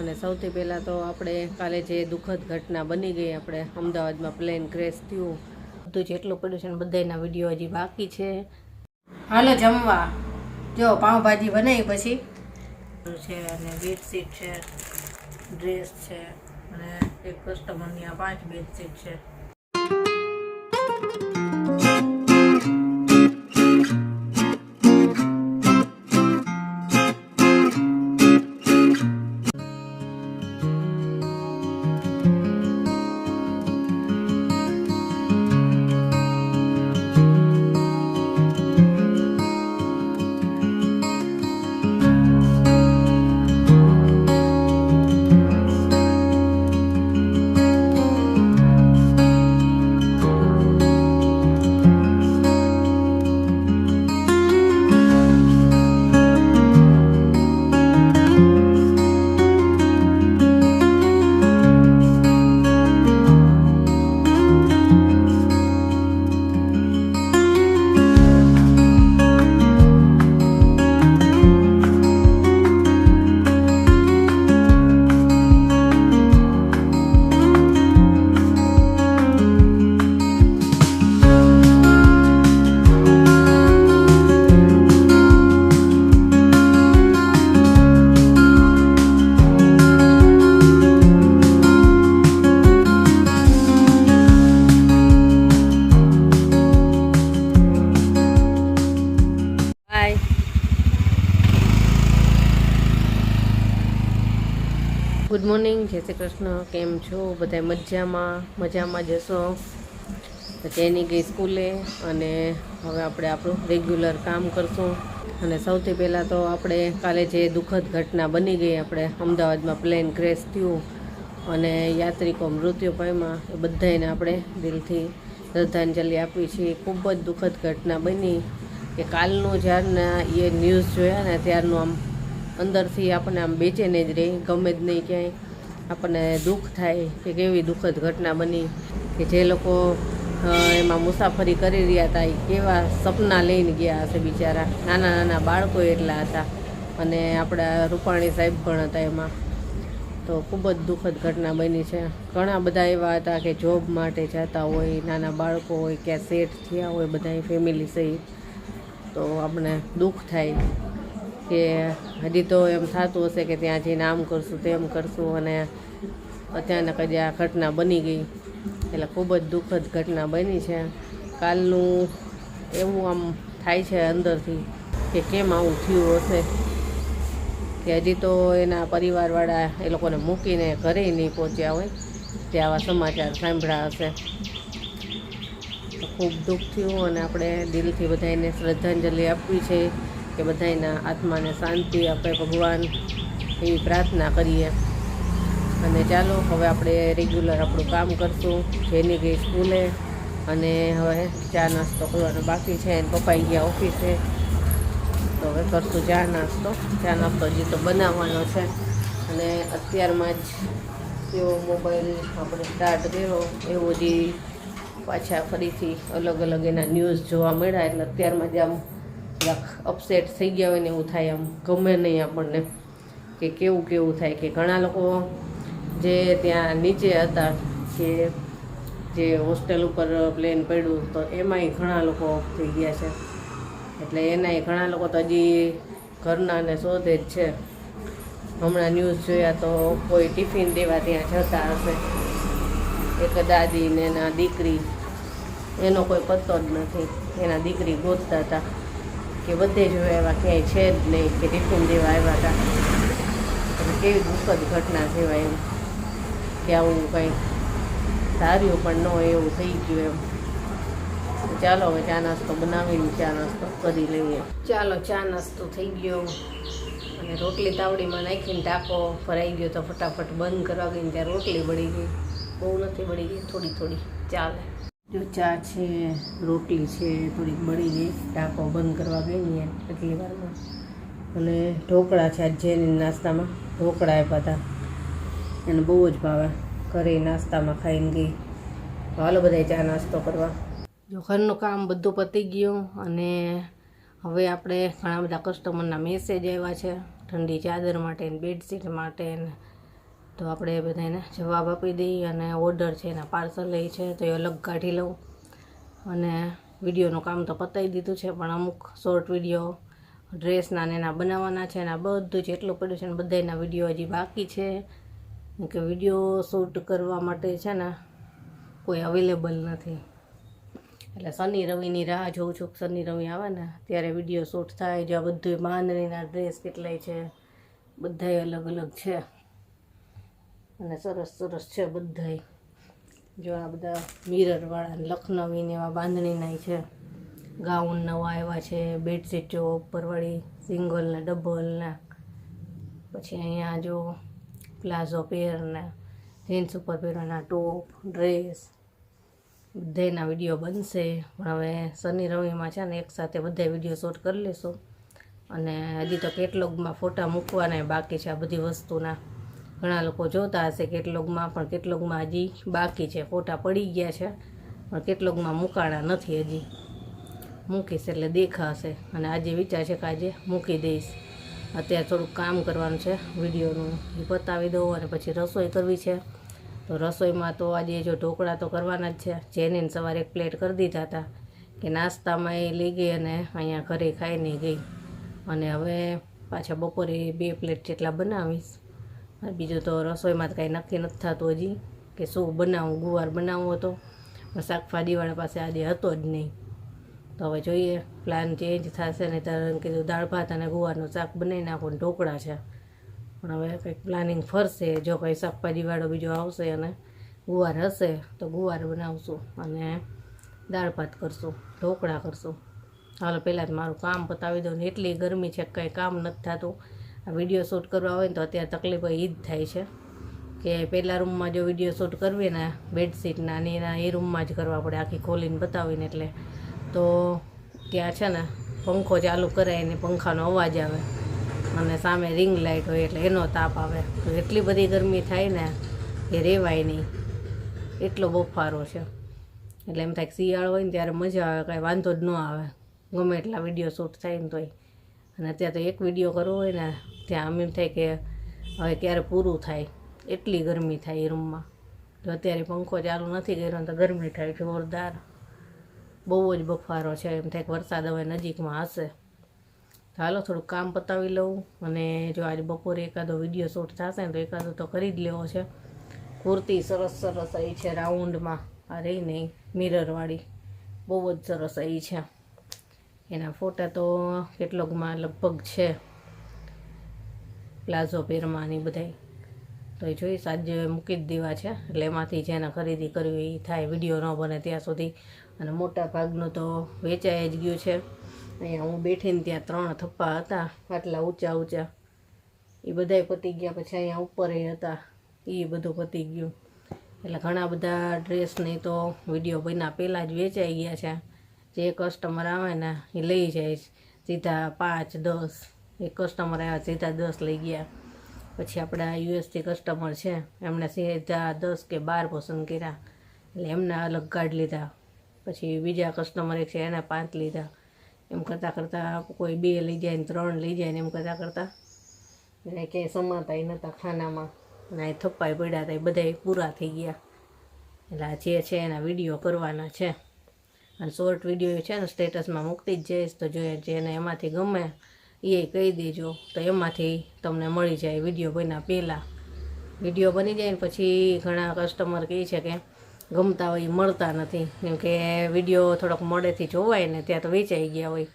અને સૌથી પહેલાં તો આપણે કાલે જે દુઃખદ ઘટના બની ગઈ, આપણે અમદાવાદમાં પ્લેન ક્રેશ થયું, બધું જેટલું પડ્યું છે ને બધાના વિડીયો હજી બાકી છે. હાલો જમવા. જો પાઉંભાજી બનાવી પછી છે અને બેડશીટ છે, ડ્રેસ છે અને એક કસ્ટમરની આ 5 બેડશીટ છે. ગુડ મોર્નિંગ, જય શ્રી કૃષ્ણ. કેમ છો બધા? મજામાં જશો. તો જેની ગઈ સ્કૂલે અને હવે આપણે આપણું રેગ્યુલર કામ કરશું. અને સૌથી પહેલાં તો આપણે કાલે જે દુઃખદ ઘટના બની ગઈ, આપણે અમદાવાદમાં પ્લેન ક્રેશ થયું અને યાત્રિકો મૃત્યુ પામ્યા, એ બધાને આપણે દિલથી શ્રદ્ધાંજલિ આપી છીએ. ખૂબ જ દુઃખદ ઘટના બની કે કાલનું જ્યારના એ ન્યૂઝ જોયા ને ત્યારનું આમ અંદરથી આપણને આમ બેચેને જ રહી, ગમે જ નહીં, ક્યાંય આપણને દુઃખ થાય કે કેવી દુઃખદ ઘટના બની કે જે લોકો એમાં મુસાફરી કરી રહ્યા હતા એ કેવા સપના લઈને ગયા હશે બિચારા. નાના નાના બાળકો એટલા હતા અને આપણા રૂપાણી સાહેબ પણ હતા એમાં. તો ખૂબ જ દુઃખદ ઘટના બની છે. ઘણા બધા એવા હતા કે જોબ માટે જતા હોય, નાના બાળકો હોય, ક્યાં સેટ થયા હોય બધા ફેમિલી સહિત. તો આપણે દુઃખ થાય કે હજી તો એમ થતું હશે કે ત્યાં જઈને આમ કરશું તેમ કરશું અને અચાનક જ આ ઘટના બની ગઈ. એટલે ખૂબ જ દુઃખદ ઘટના બની છે. કાલનું એવું આમ થાય છે અંદરથી કે કેમ આવું થયું હશે કે હજી તો એના પરિવારવાળા એ લોકોને મૂકીને ઘરે નહીં પહોંચ્યા હોય તે આવા સમાચાર સાંભળ્યા હશે. તો ખૂબ દુઃખ થયું અને આપણે દિલથી બધાને શ્રદ્ધાંજલિ આપવી છે કે બધાના આત્માને શાંતિ આપે ભગવાન, એવી પ્રાર્થના કરીએ. અને ચાલો હવે આપણે રેગ્યુલર આપણું કામ કરશું. જેની ગઈ સ્કૂલે અને હવે ચા નાસ્તો કરવાનો બાકી છે અને પપ્પાઈ ગયા ઓફિસે. તો હવે કરશું ચા નાસ્તો હજી તો બનાવવાનો છે. અને અત્યારમાં જ એવો મોબાઈલ આપણે સ્ટાર્ટ કર્યો એવો જ પાછા ફરીથી અલગ અલગ એના ન્યૂઝ જોવા મળ્યા. એટલે અત્યારમાં જ આમ અપસેટ થઈ ગયા હોય ને એવું થાય, આમ ગમે નહીં આપણને કે કેવું થાય કે ઘણા લોકો જે ત્યાં નીચે હતા કે જે હોસ્ટેલ ઉપર પ્લેન પડ્યું તો એમાંય ઘણા લોકો ઓફ થઈ ગયા છે. એટલે એનાય ઘણા લોકો તો હજી ઘરનાને શોધે જ છે. હમણાં ન્યૂઝ જોયા તો કોઈ ટિફિન દેવા ત્યાં જતા હશે, એક દાદી ને એના દીકરી, એનો કોઈ પત્તો જ નથી. એના દીકરી ગોતતા હતા કે બધે જોયા એવા ક્યાંય છે જ નહીં કે ટિફિન દેવા આવ્યા હતા. એટલે કેવી દુઃખદ ઘટના કહેવાય એમ કે આવું કંઈ ધાર્યું પણ ન હોય એવું થઈ ગયું એમ. ચાલો હવે ચા નાસ્તો બનાવીને ચા નાસ્તો કરી લઈએ. ચાલો ચા નાસ્તો થઈ ગયો અને રોટલી તાવડીમાં નાખીને ટાંકો ભરાઈ ગયો તો ફટાફટ બંધ કરવા ગઈને ત્યાં રોટલી બળી ગઈ. બહુ નથી બળી ગઈ, થોડી ચાલે. જો ચા છે, રોટલી છે, થોડીક બળી ગઈ, ટાંકો બંધ કરવા ગઈ ને એટલી વારમાં. અને ઢોકળા છે, આજે નાસ્તામાં ઢોકળા આપ્યા હતા, એને બહુ જ ભાવે. ઘરે નાસ્તામાં ખાઈને ગઈ. હાલો બધા ચા નાસ્તો કરવા. જો ઘરનું કામ બધું પતી ગયું અને હવે આપણે ઘણા બધા કસ્ટમરના મેસેજ આવ્યા છે ઠંડી ચાદર માટે ને બેડશીટ માટે ને તો આપણે બધાને જવાબ આપી દઈએ અને ઓર્ડર છે એના પાર્સલ લઈ છે તો એ અલગ કાઢી લઉં. અને વિડીયોનું કામ તો પતાવી દીધું છે, પણ અમુક શોર્ટ વિડીયો ડ્રેસના ને એના બનાવવાના છે અને આ બધું જેટલું પડ્યું છે ને બધાના વિડીયો હજી બાકી છે. કે વિડીયો શૂટ કરવા માટે છે ને કોઈ અવેલેબલ નથી, એટલે શનિ રવિની રાહ જોઉં છું. શનિ રવિ આવે ને ત્યારે વિડીયો શૂટ થાય. જો આ બધું બાંધણીના ડ્રેસ કેટલાય છે, બધાય અલગ અલગ છે અને સરસ સરસ છે બધાય. જો આ બધા મિરરવાળા લખનવીને એવા બાંધણીના છે, ગાઉન નવા આવ્યા છે, બેડશીટ જો ઉપરવાળી સિંગલ ને ડબલ ને, પછી અહીંયા જો પ્લાઝો પેર ને જીન્સ ઉપર પહેરવાના ટોપ ડ્રેસ બધાના વિડીયો બનશે. પણ હવે શનિ રવિમાં છે ને એકસાથે બધા વિડીયો શૂટ કરી લઈશું. અને હજી તો કેટલોગમાં ફોટા મૂકવાના બાકી છે આ બધી વસ્તુના. ઘણા લોકો જોતા હશે કેટલોગમાં, પણ કેટલોગમાં હજી બાકી છે. ફોટા પડી ગયા છે પણ કેટલોગમાં મૂકાણા નથી. હજી મૂકીશ એટલે દેખાશે. અને આજે વિચાર છે કે આજે મૂકી દઈશ. અત્યારે થોડુંક કામ કરવાનું છે વિડીયોનું, એ પતાવી દઉં અને પછી રસોઈ કરવી છે. તો રસોઈમાં તો આજે જો ઢોકળા તો કરવાના જ છે. જેને સવારે એક પ્લેટ કરી દીધા હતા કે નાસ્તામાં એ લઈ ગઈ અને અહીંયા ઘરે ખાઈને ગઈ. અને હવે પાછા બપોરે 2 પ્લેટ જેટલા બનાવીશ. બીજું તો રસોઈમાં તો કાંઈ નક્કી નથી થતું હજી કે શું બનાવું. ગુવાર બનાવવો હતો પણ શાકભાજીવાળા પાસે આજે હતો જ નહીં. તો હવે જોઈએ, પ્લાન ચેન્જ થશે. ને ત્યારે કીધું દાળ ભાત અને ગુવારનું શાક બનાવી નાખો ને ઢોકળા છે. પણ હવે કંઈક પ્લાનિંગ ફરશે. જો કંઈ શાકભાજીવાળો બીજો આવશે અને ગુવાર હશે તો ગુવાર બનાવશું અને દાળ ભાત કરશું, ઢોકળા કરશું. હાલો પહેલાં જ મારું કામ પતાવી દઉં ને. એટલી ગરમી છે કંઈ કામ નથી થતું. આ વિડીયો શૂટ કરવા હોય ને તો અત્યારે તકલીફ એ જ થાય છે કે પહેલાં રૂમમાં જો વિડીયો શૂટ કરવી ને બેડશીટના ને એના એ રૂમમાં જ કરવા પડે, આખી ખોલીને બતાવીને. એટલે તો ત્યાં છે ને પંખો ચાલુ કરાય ને પંખાનો અવાજ આવે અને સામે રિંગ લાઇટ હોય એટલે એનો તાપ આવે. તો એટલી બધી ગરમી થાય ને એ રહેવાય નહીં, એટલો બફારો છે. એટલે એમ થાય કે શિયાળો હોય ને ત્યારે મજા આવે, કાંઈ વાંધો જ ન આવે ગમે એટલા વિડીયો શૂટ થાય ને તોય. અને અત્યારે તો એક વિડીયો કરવો હોય ને ત્યાં એમ થાય કે હવે ક્યારે પૂરું થાય, એટલી ગરમી થાય એ રૂમમાં. તો અત્યારે પંખો ચાલુ નથી કર્યો તો ગરમી થાય જોરદાર, બહુ જ બફારો છે. એમ થાય કે વરસાદ હવે નજીકમાં હશે. હાલો થોડુંક કામ પતાવી લઉં. અને જો આજે બપોરે એકાદો વિડીયો શૂટ થશે ને તો એકાદો તો કરી જ લેવો છે. કુર્તી સરસ સરસ આવી છે રાઉન્ડમાં, આ રહી નહીં મિરરવાળી, બહુ જ સરસ આવી છે. એના ફોટા તો કેટલોગમાં લગભગ છે, પ્લાઝો પેરમાં ને બધાય. તો એ જોઈશ આજે મૂકી જ દેવા છે. એટલે એમાંથી જેને ખરીદી કરવી એ થાય, વિડીયો ન બને ત્યાં સુધી. અને મોટા ભાગનું તો વેચાઈ જ ગયું છે. અહીંયા હું બેઠીને ત્યાં 3 થપ્પા હતા આટલા ઊંચા ઊંચા, એ બધાય પતી ગયા. પછી અહીંયા ઉપર હતા એ બધું પતી ગયું. એટલે ઘણા બધા ડ્રેસની તો વિડીયો બન્યા પહેલાં જ વેચાઈ ગયા છે. જે કસ્ટમર આવે ને એ લઈ જાય સીધા 5-10. એક કસ્ટમર આવ્યા સીધા 10 લઈ ગયા. પછી આપણા યુએસથી કસ્ટમર છે એમણે સીધા 10 કે 12 પસંદ કર્યા, એટલે એમને અલગ કાઢ લીધા. પછી બીજા કસ્ટમર એક છે એને 5 લીધા. એમ કરતાં કરતાં કોઈ 2 લઈ જાય ને 3 લઈ જાય ને એમ કરતાં કરતાં એને ક્યાંય સમાતાય નહોતા ખાનામાં. અને એ થપ્પાય પડ્યા હતા, એ બધાય પૂરા થઈ ગયા. એટલે આ જે છે એના વિડીયો કરવાના છે. અને શોર્ટ વિડીયો છે ને સ્ટેટસમાં મૂકતી જ જઈશ. તો જોઈએ જેને એમાંથી ગમે એ કહી દેજો, તો એમાંથી તમને મળી જાય વિડીયો બન્યા પહેલાં. વિડીયો બની જાય ને પછી ઘણા કસ્ટમર કહે છે કે ગમતા હોય મળતા નથી, કેમ કે વિડીયો થોડોક મોડેથી જોવાય ને ત્યાં તો વેચાઈ ગયા હોય.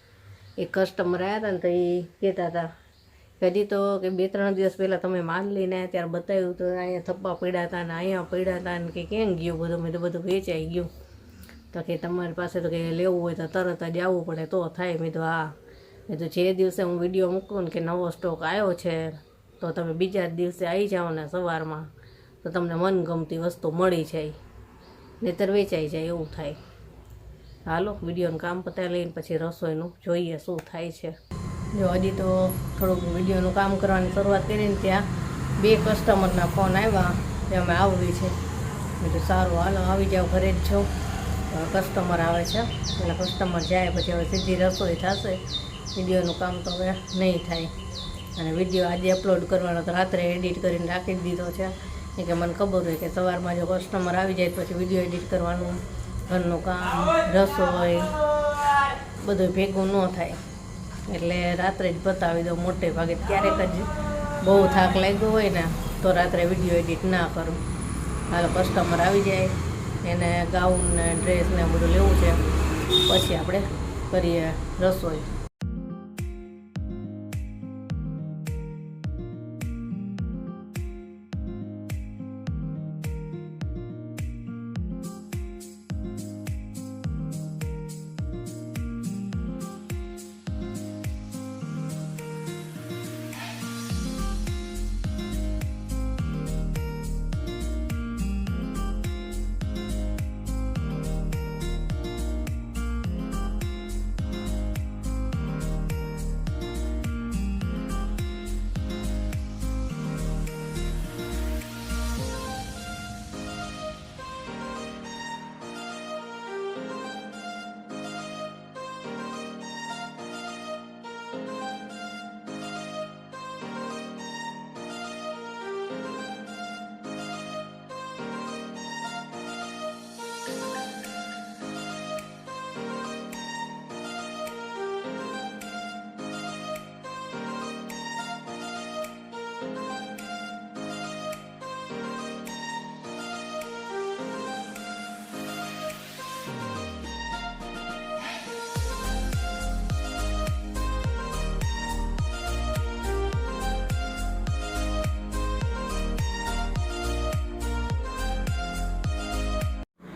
એક કસ્ટમર આવ્યા હતા ને તો એ કહેતા હતા હજી તો કે 2-3 દિવસ પહેલાં તમે માલ લઈને આવ્યા ત્યારે બતાવ્યું તો અહીંયા થપ્પા પડ્યા હતા ને અહીંયા પડ્યા હતા ને કે ક્યાં ગયું બધું. મેં તો બધું વેચાઈ ગયું. તો કે તમારી પાસે તો કે લેવું હોય તો તરત જ આવવું પડે તો થાય. મેં તો હા, મેં તો જે દિવસે હું વિડીયો મૂકું ને કે નવો સ્ટોક આવ્યો છે તો તમે બીજા જ દિવસે આવી જાઓ ને સવારમાં તો તમને મનગમતી વસ્તુ મળી જાય, નહીંતર વેચાઈ જાય એવું થાય. હાલો વિડીયોનું કામ પતાવી લઈને પછી રસોઈનું જોઈએ શું થાય છે. જો હજી તો થોડુંક વિડીયોનું કામ કરવાની શરૂઆત કરીને ત્યાં 2 કસ્ટમરના ફોન આવ્યા કે અમે આવવી છે. મેં તો સારું હાલો આવી જાઓ, ઘરે જ છો. કસ્ટમર આવે છે એટલે કસ્ટમર જાય પછી હવે સીધી રસોઈ થશે. વિડીયોનું કામ તો હવે નહીં થાય. અને વિડીયો આજે અપલોડ કરવાનો તો રાત્રે એડિટ કરીને રાખી જ દીધો છે. કે મને ખબર હોય કે સવારમાં જો કસ્ટમર આવી જાય પછી વિડીયો એડિટ કરવાનું, ઘરનું કામ, રસોઈ બધું ભેગું ન થાય, એટલે રાત્રે જ બતાવી દઉં મોટે ભાગે. ક્યારેક જ બહુ થાક લાગ્યો હોય ને તો રાત્રે વિડીયો એડિટ ના કરું. હાલો કસ્ટમર આવી જાય, એને ગાઉન ને ડ્રેસ ને બધું લેવું છે, પછી આપણે કરીએ રસોઈ.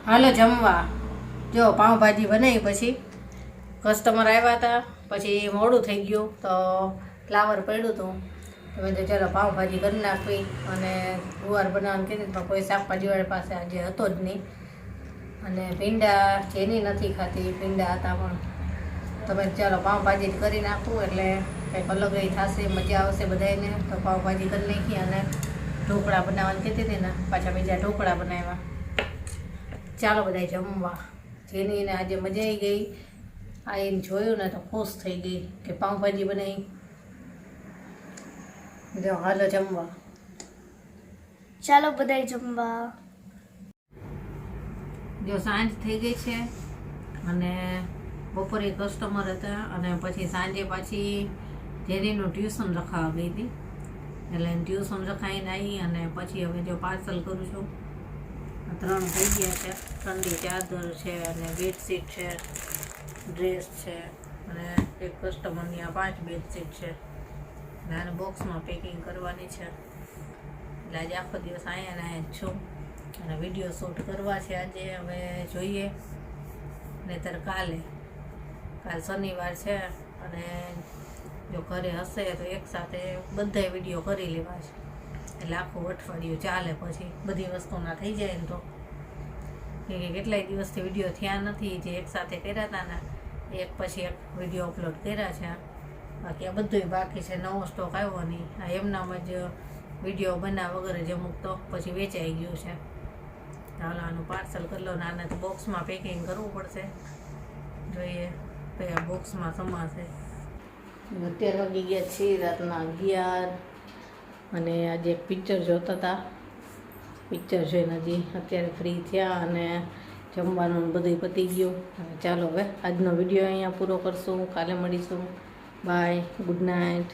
હાલો જમવા. જો પાઉંભાજી બનાવી, પછી કસ્ટમર આવ્યા હતા, પછી મોડું થઈ ગયું તો ફ્લાવર પડ્યું હતું, તમે તો ચાલો પાઉંભાજી કરી નાખવી. અને ગુવાર બનાવવાનું કીધું પણ કોઈ શાકભાજીવાળા પાસે આજે હતો જ નહીં. અને ભીંડા જેની નથી ખાતી, ભીંડા હતા પણ તમે ચાલો પાઉંભાજી જ કરી નાખવું, એટલે કંઈક અલગ થશે, મજા આવશે બધાને. તો પાઉંભાજી કરી નાખી અને ઢોકળા બનાવવાની કહેતી હતી ને, પાછા બીજા ઢોકળા બનાવ્યા. ચાલો બધા જમવા. જેની એને આજે મજા આવી ગઈ, આ એને જોયું ને તો ખુશ થઈ ગઈ કે પાઉંભાજી બનાવી. જો હાલો જમવા. ચાલો બધા જમવા. જો સાંજ થઈ ગઈ છે અને બપોરે કસ્ટમર હતા, અને પછી સાંજે પાછી જેનીનું ટ્યુશન રખાવા ગઈ હતી, એટલે ટ્યુશન રખાઈને આવી. અને પછી હવે જો પાર્સલ કરું છું. 3 થઈ ગયા છે, ઠંડી ચાદર છે અને બેડશીટ છે, ડ્રેસ છે, અને એક કસ્ટમરની આ 5 બેડશીટ છે. અને આને બોક્સમાં પેકિંગ કરવાની છે. એટલે આજે આખો દિવસ અહીંયા જ છું અને વિડીયો શૂટ કરવા છે આજે. હવે જોઈએ, નહીંતર કાલ શનિવાર છે, અને જો ઘરે હશે તો એકસાથે બધાય વિડીયો કરી લેવા છે, એટલે આખું અઠવાડિયું ચાલે. પછી બધી વસ્તુના થઈ જાય ને તો કેટલાય દિવસથી વિડીયો થયા નથી, જે એકસાથે કર્યા હતા ને એક પછી એક વિડીયો અપલોડ કર્યા છે. બાકી આ બધું બાકી છે, નવો સ્ટોક આવ્યો નહીં. આ એમનામ જ વિડીયો બનાવ વગર જ અમુક તો પછી વેચાઈ ગયું છે. હાલો આનું પાર્સલ કરી લો. આને તો બોક્સમાં પેકિંગ કરવું પડશે, જોઈએ કયા બોક્સમાં સમાશે. અત્યારે વાગી ગયા છે રાતના 11, અને આજે એક પિક્ચર જોતા હતા. પિક્ચર જોઈને હજી અત્યારે ફ્રી થયા અને જમવાનું બધું પતી ગયું. ચાલો હવે આજનો વિડીયો અહીંયા પૂરો કરશું, કાલે મળીશું. Bye, good night.